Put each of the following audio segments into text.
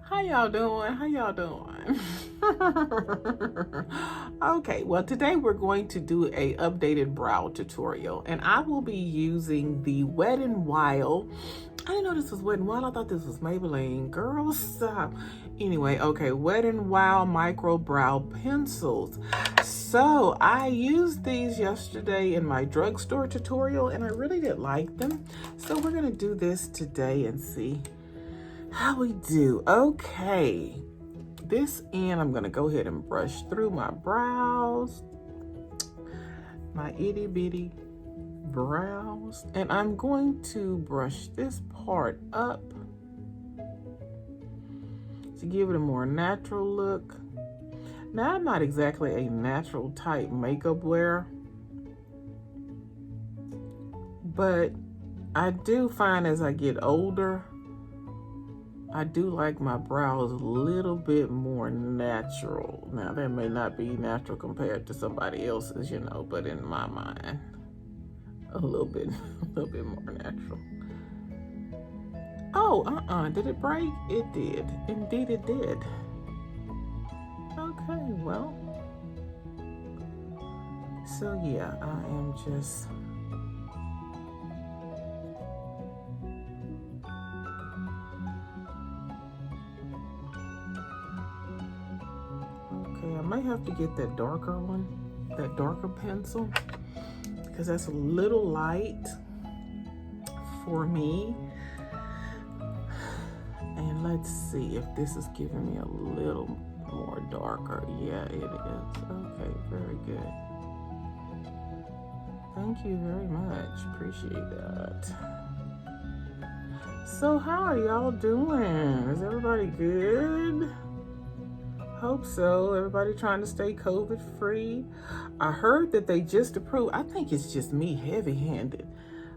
How y'all doing? How y'all doing? Okay, well today we're going to do a updated brow tutorial and I will be using the Wet n Wild. I didn't know this was Wet n Wild. I thought this was Maybelline. Girl, stop. Anyway, okay, Wet n Wild micro brow pencils. So I used these yesterday in my drugstore tutorial and I really did like them. So we're gonna do this today and see how we do. Okay, this end I'm gonna go ahead and brush through my brows, my itty bitty brows, and I'm going to brush this part up to give it a more natural look. Now, I'm not exactly a natural type makeup wearer, but I do find as I get older, I do like my brows a little bit more natural. Now, that may not be natural compared to somebody else's, you know, but in my mind, a little bit more natural. Oh, did it break? It did. Indeed it did. Okay, well, so yeah, I am just I might have to get that darker one, that darker pencil, because that's a little light for me. And let's see if this is giving me a little more darker. Yeah, it is. Okay, very good. Thank you very much. Appreciate that. So how are y'all doing? Is everybody good? Hope so. Everybody trying to stay COVID free. I heard that they just approved. I think it's just me heavy-handed.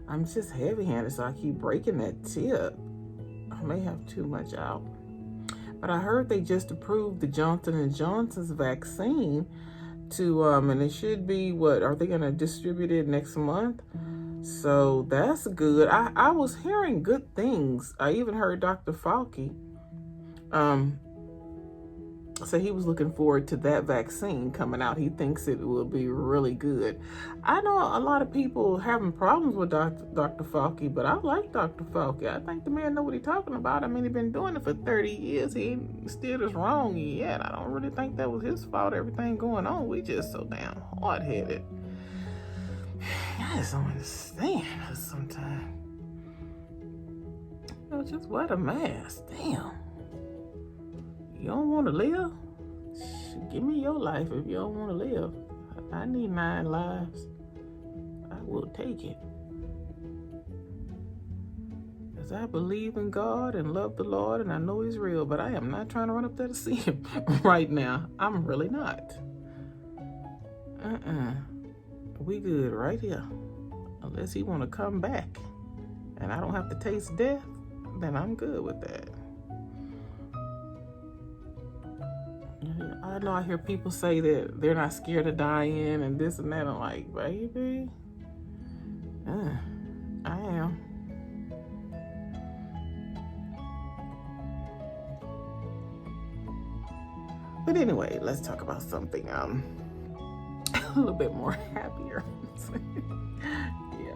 I'm just heavy-handed, so I keep breaking that tip. I may have too much out. But I heard they just approved the Johnson & Johnson's vaccine to, and it should be, what, are they going to distribute it next month? So that's good. I was hearing good things. I even heard Dr. Fauci, so he was looking forward to that vaccine coming out. He thinks it will be really good. I know a lot of people having problems with Dr. Fauci, but I like Dr. Fauci. I think the man know what he's talking about. I mean, he's been doing it for 30 years. He ain't steered us wrong yet. I don't really think that was his fault, everything going on. We just so damn hard-headed. I just don't understand us sometimes. You know, just wear a mask. Damn. You don't want to live? Give me your life if you don't want to live. I need 9 lives. I will take it. Because I believe in God and love the Lord and I know He's real, but I am not trying to run up there to see Him right now. I'm really not. We good right here. Unless He want to come back and I don't have to taste death, then I'm good with that. I know I hear people say that they're not scared of dying and this and that. I'm like, baby, I am. But anyway, let's talk about something a little bit more happier. Yeah.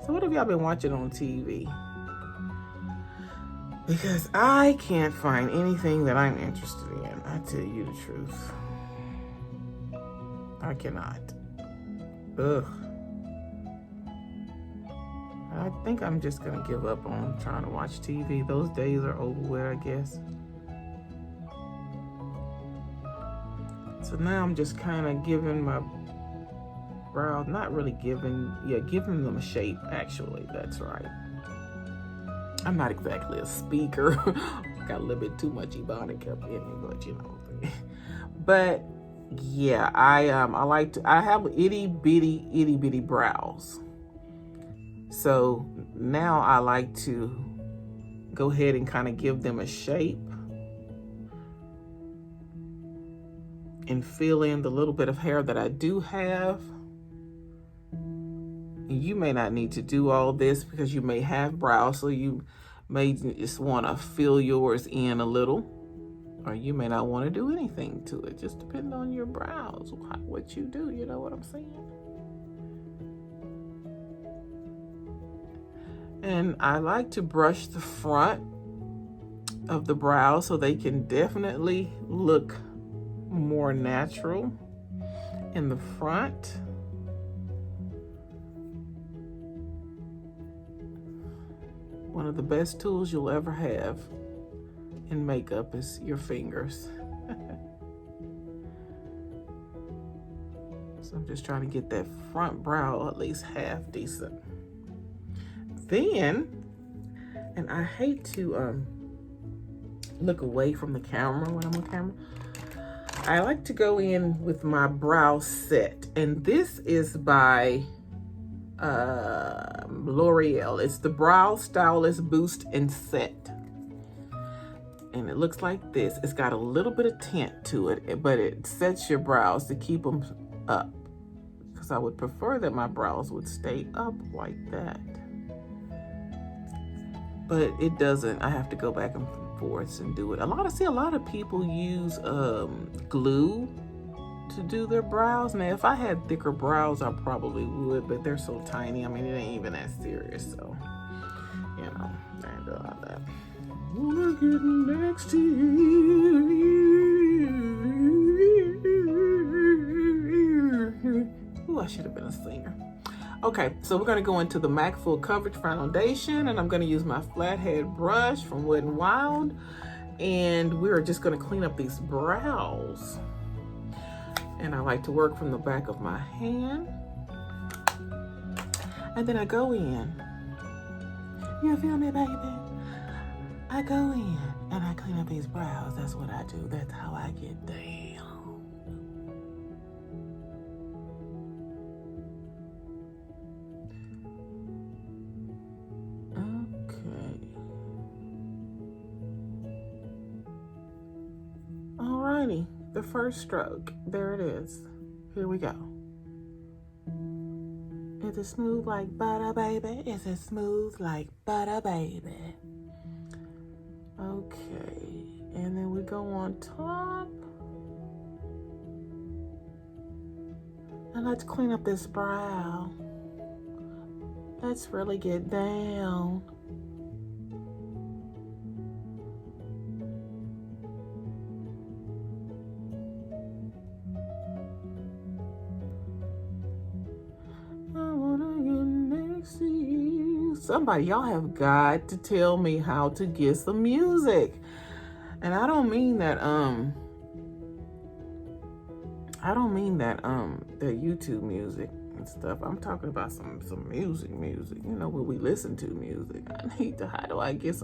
So what have y'all been watching on TV? Because I can't find anything that I'm interested in. I tell you the truth. I cannot. Ugh. I think I'm just gonna give up on trying to watch TV. Those days are over with, I guess. So now I'm just kind of giving my brows, not really giving them a shape, actually. That's right. I'm not exactly a speaker. Got a little bit too much Ebonic up in me, but you know. But yeah, I have itty bitty brows. So now I like to go ahead and kind of give them a shape and fill in the little bit of hair that I do have. You may not need to do all this because you may have brows, so you may just want to fill yours in a little, or you may not want to do anything to it. Just depends on your brows, what you do. You know what I'm saying? And I like to brush the front of the brow so they can definitely look more natural in the front. One of the best tools you'll ever have in makeup is your fingers. So I'm just trying to get that front brow at least half decent. Then, and I hate to look away from the camera when I'm on camera, I like to go in with my brow set, and this is by L'Oreal. It's the Brow Stylist Boost and Set, and it looks like this. It's got a little bit of tint to it, but it sets your brows to keep them up, because I would prefer that my brows would stay up like that, but it doesn't. I have to go back and forth and do it. A lot of people use glue to do their brows. Now, if I had thicker brows, I probably would, but they're so tiny. I mean, it ain't even that serious, so, you know, I ain't doing all that. I wanna get next to you. Ooh, I should have been a singer. Okay, so we're gonna go into the MAC Full Coverage Foundation, and I'm gonna use my flathead brush from Wet n Wild, and we're just gonna clean up these brows. And I like to work from the back of my hand. And then I go in. You feel me, baby? I go in and I clean up these brows. That's what I do. That's how I get down. Okay. Alrighty. The first stroke. There it is. Here we go. Is it smooth like butter, baby? Is it smooth like butter, baby? Okay. And then we go on top. And let's clean up this brow. Let's really get down. Somebody, y'all have got to tell me how to get some music. And I don't mean that the YouTube music and stuff. I'm talking about some music, you know, what we listen to music. How do I get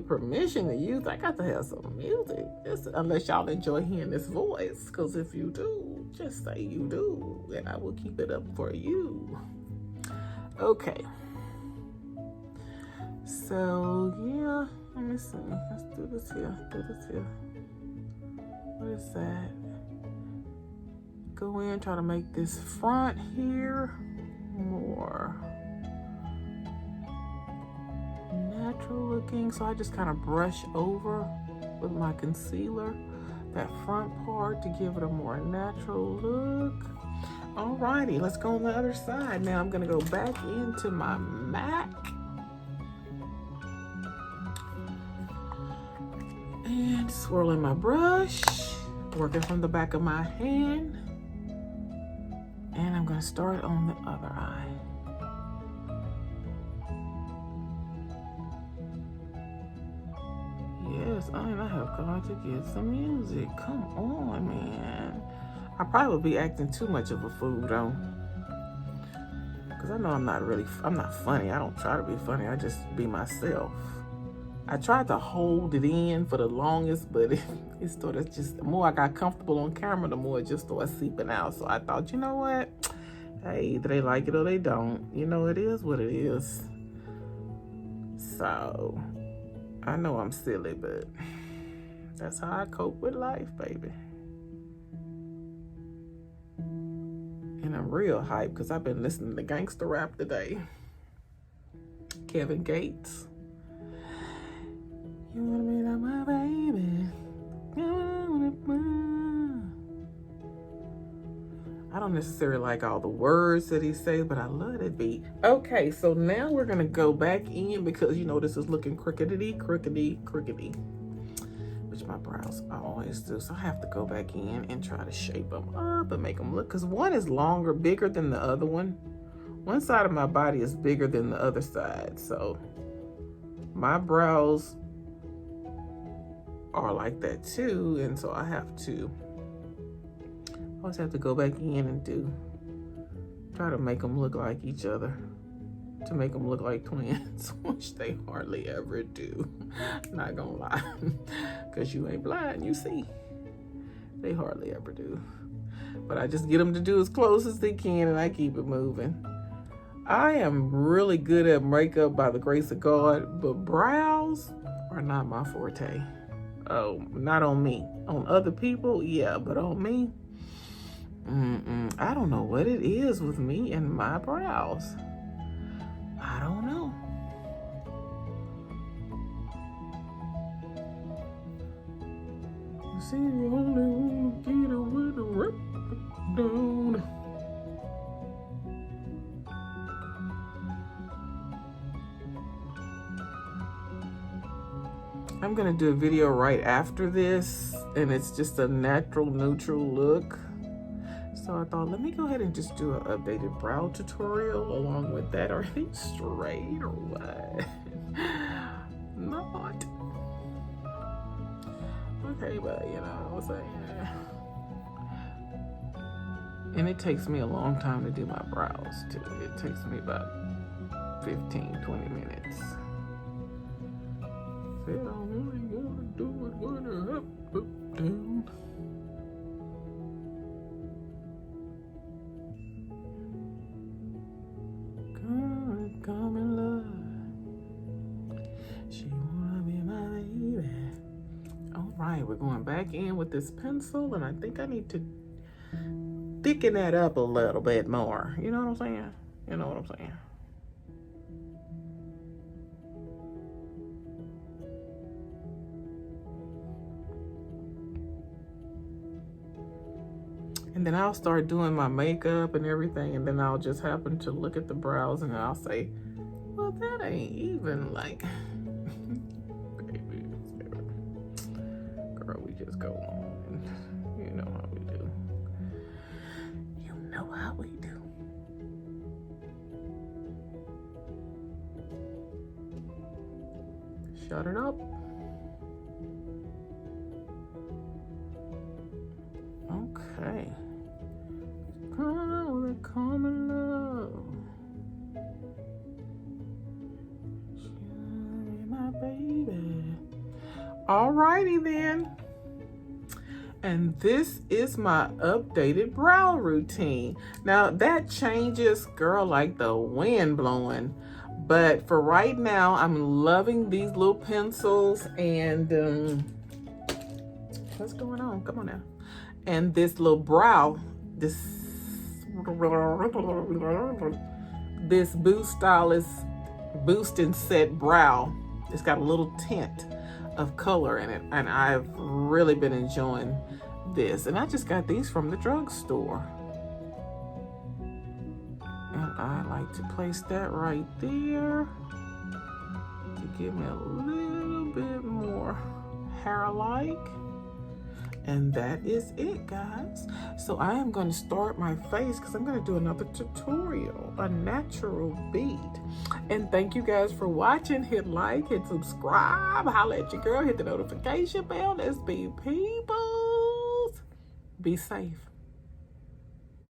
permission to use? I got to have some music. Unless y'all enjoy hearing this voice, because if you do, just say you do, and I will keep it up for you. Okay, so yeah, let me see. Let's do this here. What is that? Go in, try to make this front here more natural looking. So I just kind of brush over with my concealer that front part to give it a more natural look. Alrighty, let's go on the other side. Now I'm gonna go back into my MAC. And swirling my brush, working from the back of my hand. And I'm gonna start on the other eye. Yes, I have got to get some music. Come on, man. I probably would be acting too much of a fool though, because I know I'm not funny. I don't try to be funny. I just be myself. I tried to hold it in for the longest, but it started just, the more I got comfortable on camera, the more it just started seeping out. So I thought, you know what? Hey, either they like it or they don't. You know, it is what it is. So I know I'm silly, but that's how I cope with life, baby. And I'm real hyped because I've been listening to gangster rap today. Kevin Gates. You wanna be like my baby? I don't necessarily like all the words that he says, but I love that beat. Okay, so now we're gonna go back in because you know this is looking crookedy, which my brows always do. So I have to go back in and try to shape them up and make them look, because one is longer, bigger than the other one. One side of my body is bigger than the other side, so my brows are like that too, and so I always have to go back in and try to make them look like each other, to make them look like twins, which they hardly ever do. Not gonna lie, because you ain't blind, you see. They hardly ever do. But I just get them to do as close as they can, and I keep it moving. I am really good at makeup by the grace of God, but brows are not my forte. Oh, not on me. On other people, yeah, but on me, I don't know what it is with me and my brows. I don't know. You see, you only want to get it with the rip down. I'm gonna do a video right after this, and it's just a natural, neutral look. So I thought, let me go ahead and just do an updated brow tutorial along with that. Are they straight or what? Not. Okay, but you know what I'm saying. And it takes me a long time to do my brows too. It takes me about 15, 20 minutes. Say I only wanna do it when I up, down. Come in love. She wanna be my baby. All right, we're going back in with this pencil, and I think I need to thicken that up a little bit more. You know what I'm saying? You know what I'm saying? And then I'll start doing my makeup and everything, and then I'll just happen to look at the brows and I'll say, well, that ain't even like, baby, girl, we just go on, and you know how we do. You know how we do. Shut it up. Okay. Come in love. She's my baby. Alrighty then. And this is my updated brow routine. Now that changes, girl, like the wind blowing. But for right now, I'm loving these little pencils and what's going on? Come on now. And this little brow, this Brow Stylist Boost and Set Brow. It's got a little tint of color in it, and I've really been enjoying this. And I just got these from the drugstore. And I like to place that right there to give me a little bit more hair-like. And that is it, guys. So I am going to start my face because I'm going to do another tutorial, a natural beat. And thank you guys for watching. Hit like, hit subscribe, holla at your girl, hit the notification bell. Let's be peoples. Be safe.